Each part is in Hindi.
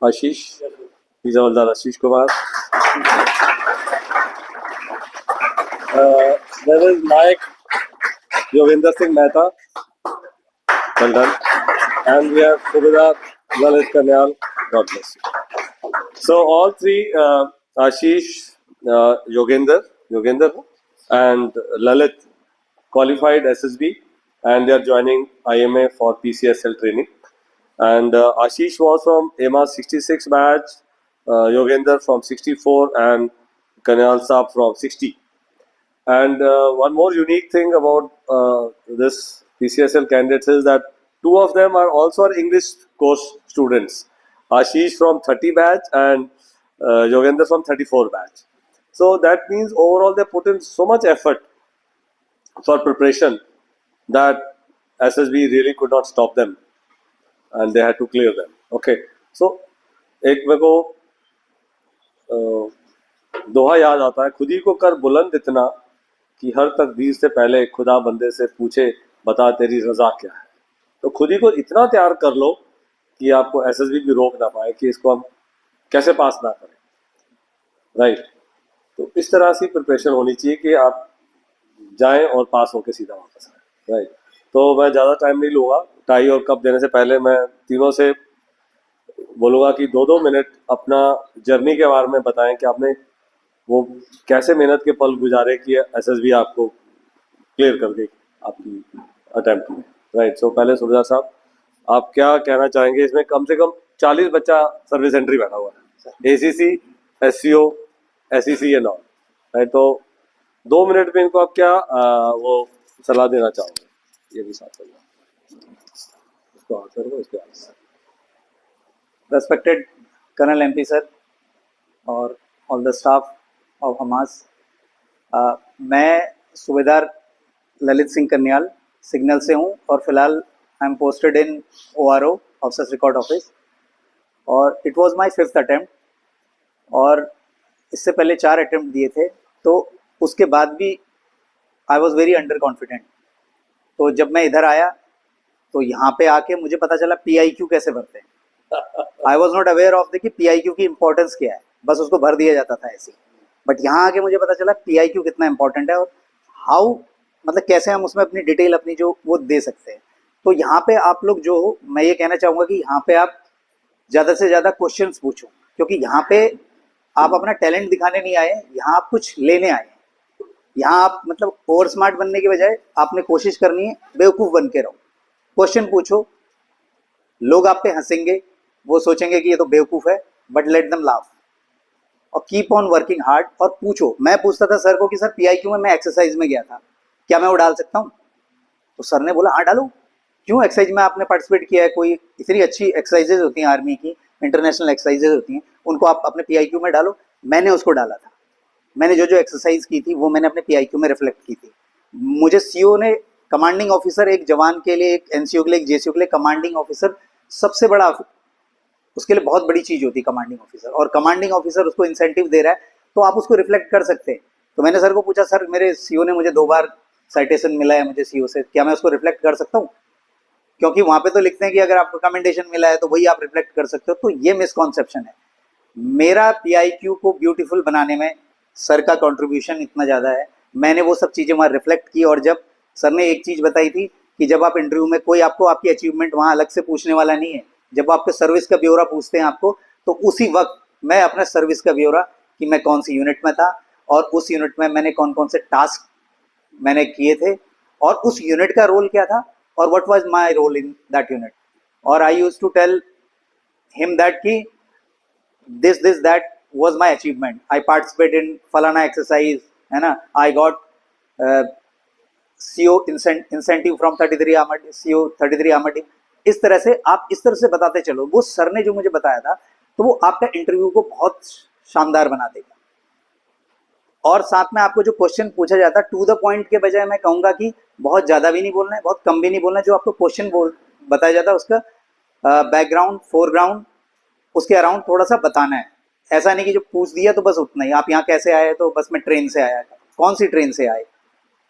Ashish. He's Havaldar Ashish Kumar. There is Nayak Yogendra Singh Mehta. Well done. And we have Subedar Lalit Kanyal. God bless you. So all three, Ashish, Yogendra, and Lalit qualified SSB, and they are joining IMA for PCSL training. And Ashish was from EMA 66 batch, Yogendra from 64, and Kanyal Saab from 60. And one more unique thing about this PCSL candidates is that two of them are also English course students. Ashish from 30 batch and Yogendra from 34 batch. So that means overall they put in so much effort for preparation that SSB really could not stop them and they had to clear them. Okay, so एक मेरे को दोहा याद आता है, खुद ही को कर बुलंद इतना कि हर तकदीर से पहले खुदा बंदे से पूछे बता तेरी रजा क्या है. तो खुद ही को इतना तैयार कर लो कि आपको एसएसबी भी रोक ना पाए कि इसको हम कैसे पास ना करें. राइट, तो इस तरह से प्रिपरेशन होनी चाहिए कि आप जाएं और पास होकर सीधा वापस आए. राइट, तो मैं ज़्यादा टाइम नहीं लूँगा. टाई और कप देने से पहले मैं तीनों से बोलूँगा कि 2-2 मिनट अपना जर्नी के बारे में बताएं कि आपने वो कैसे मेहनत के पल गुजारे कि एसएसबी आपको क्लियर कर गई आपकी अटेम्प्ट में. राइट, सो पहले सुबेदार साहब आप क्या कहना चाहेंगे. इसमें कम से कम 40 बच्चा सर्विस एंट्री बैठा हुआ है, ACC, SCO, SEC and all. Right, तो 2 मिनट में इनको आप क्या वो सलाह देना चाहोगे, ये भी साथ करना. इसको आंसर करो, इसके answer. Respected Colonel MP sir और all the staff of Hamas, मैं सूबेदार ललित सिंह कन्याल सिग्नल से हूँ और फिलहाल I am posted in ORO officers record office और it was my 5th attempt और इससे पहले 4 अटेम्प्ट दिए थे. तो उसके बाद भी I was very under confident. तो जब मैं इधर आया तो यहाँ पे आके मुझे पता चला PIQ कैसे भरते हैं. I was not aware of कि PIQ की इंपॉर्टेंस क्या है, बस उसको भर दिया जाता था ऐसे. बट यहाँ आके मुझे पता चला PIQ कितना इंपॉर्टेंट है और हाउ मतलब कैसे हम उसमें अपनी डिटेल अपनी जो वो दे सकते हैं. तो यहाँ पे आप लोग जो, मैं ये कहना चाहूँगा कि यहाँ पे आप ज़्यादा से ज़्यादा क्वेश्चंस पूछो, क्योंकि यहाँ पे आप अपना टैलेंट दिखाने नहीं आए, यहाँ आप कुछ लेने आए. यहाँ आप मतलब ओवर स्मार्ट बनने के बजाय आपने कोशिश करनी है बेवकूफ़ बन के रहो. क्वेश्चन पूछो, लोग आप पे हंसेंगे, वो सोचेंगे कि ये तो बेवकूफ़ है, बट लेट देम लाफ और कीप ऑन वर्किंग हार्ड. और पूछो, मैं पूछता था सर को कि सर PIQ में मैं एक्सरसाइज में गया था, क्या मैं वो डाल सकता हूँ? तो सर ने बोला हाँ डालो. क्यों, एक्सरसाइज में आपने पार्टिसिपेट किया है, कोई इतनी अच्छी एक्सरसाइजेज होती हैं आर्मी की, इंटरनेशनल एक्सरसाइजेज होती हैं, उनको आप अपने PIQ में डालो. मैंने उसको डाला था. मैंने जो जो एक्सरसाइज की थी वो मैंने अपने PIQ में रिफ्लेक्ट की थी. मुझे CO ने, कमांडिंग ऑफिसर, एक जवान के लिए, एक NCO के लिए, एक JCO के लिए कमांडिंग ऑफिसर सबसे बड़ा, उसके लिए बहुत बड़ी चीज़ होती है कमांडिंग ऑफिसर. और कमांडिंग ऑफिसर उसको इंसेंटिव दे रहा है तो आप उसको रिफ्लेक्ट कर सकते हैं. तो मैंने सर को पूछा, सर मेरे CO ने मुझे 2 बार साइटेशन मिला है मुझे CO से, क्या मैं उसको रिफ्लेक्ट कर सकता हूँ? क्योंकि वहाँ पे तो लिखते हैं कि अगर आपको कमेंडेशन मिला है तो वही आप रिफ्लेक्ट कर सकते हो. तो ये मिसकॉन्सेप्शन है. मेरा PIQ को ब्यूटीफुल बनाने में सर का कॉन्ट्रीब्यूशन इतना ज़्यादा है. मैंने वो सब चीज़ें वहाँ रिफ्लेक्ट की और जब सर ने एक चीज़ बताई थी कि जब आप इंटरव्यू में, कोई आपको आपकी अचीवमेंट वहाँ अलग से पूछने वाला नहीं है. जब आपके सर्विस का ब्यौरा पूछते हैं आपको, तो उसी वक्त मैं अपना सर्विस का ब्यौरा कि मैं कौन सी यूनिट में था और उस यूनिट में मैंने कौन कौन से टास्क मैंने किए थे और उस यूनिट का रोल क्या था और what was my role in that unit. और I used to tell him that कि this that was my achievement. I participate in फलाना एक्सरसाइज, है ना. I got CO incentive from 33 armoured CO 33 armoured team. इस तरह से आप इस तरह से बताते चलो. वो सर ने जो मुझे बताया था तो वो आपका इंटरव्यू को बहुत शानदार बना देगा. और साथ में आपको जो क्वेश्चन पूछा जाता है टू द पॉइंट के बजाय मैं कहूँगा कि बहुत ज़्यादा भी नहीं बोलना है, बहुत कम भी नहीं बोलना है. जो आपको क्वेश्चन बताया जाता है उसका बैकग्राउंड, फोरग्राउंड, उसके अराउंड थोड़ा सा बताना है. ऐसा नहीं कि जो पूछ दिया तो बस उतना ही. आप यहाँ कैसे आए, तो बस मैं ट्रेन से आया. कौन सी ट्रेन से आए,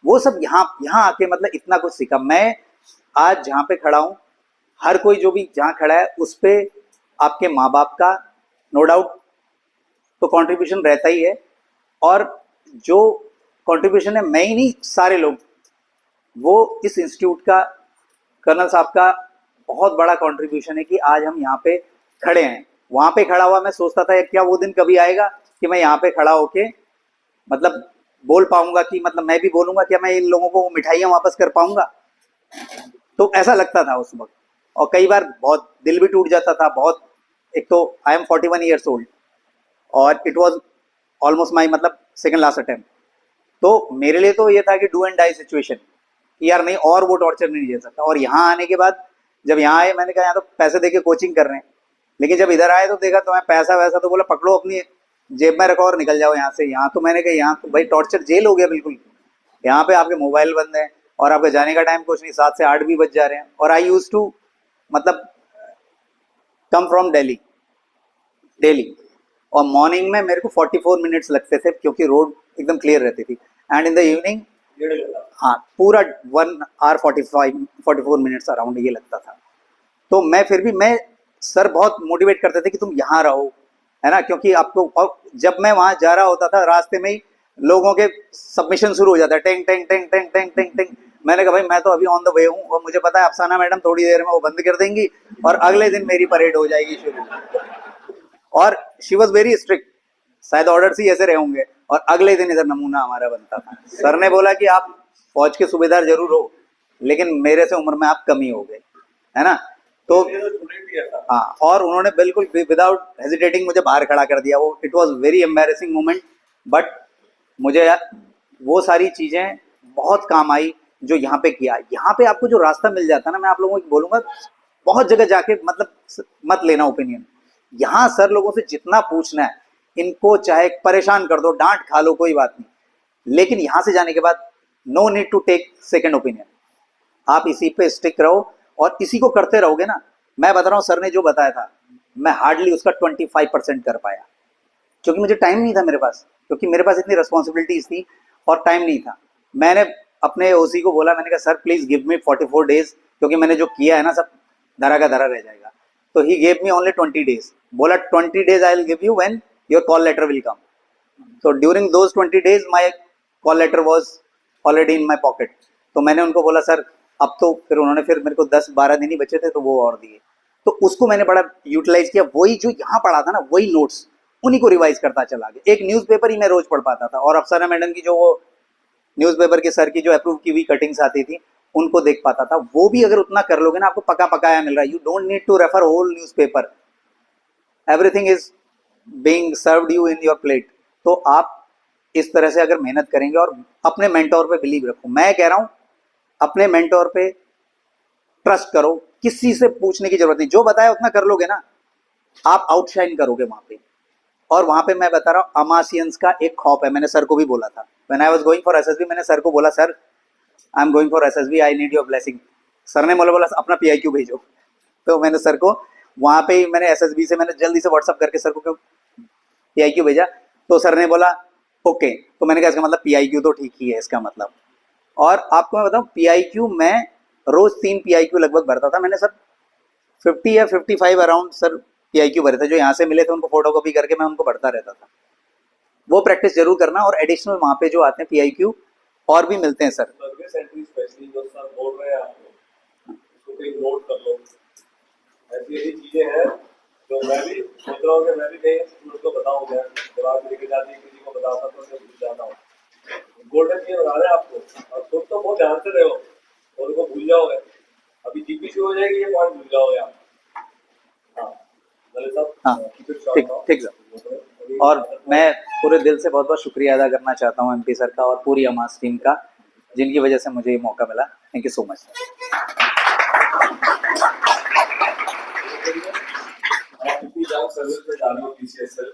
वो सब यहाँ आके मतलब इतना कुछ सीखा. मैं आज जहाँ पे खड़ा हूँ, हर कोई जो भी जहाँ खड़ा है उस पर आपके माँ बाप का नो डाउट तो कंट्रीब्यूशन रहता ही है, और जो कंट्रीब्यूशन है मैं ही नहीं सारे लोग, वो इस इंस्टीट्यूट का, कर्नल साहब का बहुत बड़ा कंट्रीब्यूशन है कि आज हम यहाँ पे खड़े हैं। वहां पे खड़ा हुआ मैं सोचता था क्या वो दिन कभी आएगा कि मैं यहाँ पे खड़ा होके मतलब बोल पाऊंगा, कि मतलब मैं भी बोलूंगा, क्या मैं इन लोगों को मिठाइयाँ वापस कर पाऊंगा। तो ऐसा लगता था उस वक्त, और कई बार बहुत दिल भी टूट जाता था बहुत। एक तो आई एम 41 ईयर्स ओल्ड और इट वाज ऑलमोस्ट माई मतलब सेकंड लास्ट अटेम्प्ट। तो मेरे लिए तो ये था कि डू एंड डाई सिचुएशन, यार नहीं और वो टॉर्चर नहीं झेल सकता। और यहाँ आने के बाद जब यहाँ आए मैंने कहा यहाँ तो पैसे देके कोचिंग कर रहे हैं, लेकिन जब इधर आए तो देखा तो मैं पैसा वैसा तो बोला पकड़ो अपनी जेब में रखो और निकल जाओ यहाँ से। यहाँ तो मैंने कहा यहाँ तो भाई टॉर्चर जेल हो गया बिल्कुल। यहाँ पे आपके मोबाइल बंद है और आपका जाने का टाइम कुछ नहीं, 7 से 8 भी बज जा रहे हैं। और आई यूज टू मतलब कम फ्रॉम दिल्ली डेली, और मॉर्निंग में मेरे को 44 मिनट्स लगते थे क्योंकि रोड एकदम क्लियर रहती थी, एंड इन द इवनिंग हाँ पूरा 1 आवर 44 मिनट्स अराउंड ये लगता था। तो मैं फिर भी मैं सर बहुत मोटिवेट करते थे कि तुम यहाँ रहो, है ना, क्योंकि आपको, और जब मैं वहां जा रहा होता था रास्ते में ही लोगों के सबमिशन शुरू हो जाता है, tang tang tang tang tang tang tang. मैंने कहा भाई मैं तो अभी ऑन द वे हूँ और मुझे पता है अफसाना मैडम थोड़ी देर में वो बंद कर देंगी और अगले दिन मेरी परेड हो जाएगी शुरू। और शी वॉज वेरी स्ट्रिक्ट, शायद ऑर्डर्स ही ऐसे रहे होंगे, और अगले दिन इधर नमूना हमारा बनता था। सर ने बोला कि आप फौज के सूबेदार जरूर हो लेकिन मेरे से उम्र में आप कम ही हो गए, है ना। तो हाँ, और उन्होंने बिल्कुल विदाउट हेजिटेटिंग मुझे बाहर खड़ा कर दिया। वो it was very embarrassing moment, but मुझे वो सारी चीजें बहुत काम आई जो यहाँ पे किया। यहाँ पे आपको जो रास्ता मिल जाता है ना, मैं आप लोगों को बोलूंगा बहुत जगह जाके मतलब मत लेना ओपिनियन। यहाँ सर लोगों से जितना पूछना है, इनको चाहे परेशान कर दो, डांट खा लो, कोई बात नहीं, लेकिन यहाँ से जाने के बाद no need to take second opinion. आप इसी पे स्टिक रहो और इसी को करते रहोगे ना। मैं बता रहा हूँ सर ने जो बताया था मैं हार्डली उसका 25% कर पाया, क्योंकि मुझे टाइम नहीं था मेरे पास, क्योंकि मेरे पास इतनी रिस्पॉन्सिबिलिटीज थी और टाइम नहीं था। मैंने अपने ओसी को बोला, मैंने कहा sir please give me 44 days, क्योंकि मैंने जो किया है ना सब धरा का धरा रह जाएगा। तो he gave me only 20 days, बोला 20 days I will give you when your call letter will come. तो during those 20 days my call letter was already in my pocket. तो मैंने उनको बोला सर अब तो, फिर उन्होंने फिर मेरे को 10-12 दिन ही बचे थे तो वो और दिए। तो उसको मैंने बड़ा यूटिलाइज किया, वही जो यहाँ पढ़ा था ना वही नोट्स उन्हीं को रिवाइज करता चला गया। एक न्यूज़पेपर ही मैं रोज पढ़ पाता था, और अफसाना मैडम की जो वो न्यूज़पेपर के सर की जो अप्रूव की हुई कटिंग्स आती थी उनको देख पाता था। वो भी अगर उतना कर लोगे ना, आपको पका पकाया मिल रहा है। You don't need to refer whole newspaper, everything is being served you in your plate. तो आप इस तरह से अगर मेहनत करेंगे और अपने मेंटोर पे बिलीव रखो, मैं कह रहा हूं अपने मेंटोर पे ट्रस्ट करो, किसी से पूछने की जरूरत नहीं, जो बताया उतना कर लोगे ना आप आउटशाइन करोगे वहां पे। और वहां पे मैं बता रहा हूँ अमासियंस का एक खौफ है, मैंने सर को भी बोला था when I was going for SSB. मैंने सर को बोला sir I am going for SSB, I need your blessing. Sir ने बोला अपना पीआईक्यू भेजो। तो मैंने सर को वहां पे ही मैंने एसएसबी से मैंने जल्दी से व्हाट्सअप करके सर को पीआईक्यू भेजा। तो सर ने बोला ओके। तो मैंने कहा इसका मतलब पीआईक्यू तो ठीक ही है इसका मतलब। और आपको मैं बताऊं पीआईक्यू मैं रोज 3 पीआईक्यू लगभग भरता था। मैंने सर 50 या 55 अराउंड सर पीआईक्यू भरे थे, जो यहाँ से मिले थे उनको फोटोकॉपी करके मैं उनको भरता रहता था। वो प्रैक्टिस जरूर करना, और एडिशनल वहाँ पे जो आते हैं पीआईक्यू और भी मिलते हैं सर। सर्विस एंट्री स्पेशली जो सर बोल रहे हैं आपको, उसको एक नोट कर लो। ऐसी ऐसी चीजें हैं जो मैं भी सोच रहा हूँ कि मैं भी कहीं स्टूडेंट को बताऊंगा, जब आप लेके जाती किसी को बताता तो मैं भूल जाता हूँ। गोल्डन ये बता रहे हैं आपको, और खुद तो बहुत ध्यान से रहे हो और उनको भूल जाओगे। अभी जीपी शुरू हो जाएगी, ये पॉइंट भूल जाओगे आप। हाँ ठीक ठीक सर। और मैं पूरे दिल से बहुत बहुत शुक्रिया अदा करना चाहता हूँ एमपी सर का और पूरी हमास टीम का, जिनकी वजह से मुझे ये मौका मिला। Thank you so much. Service में डालो पीसीएस सर।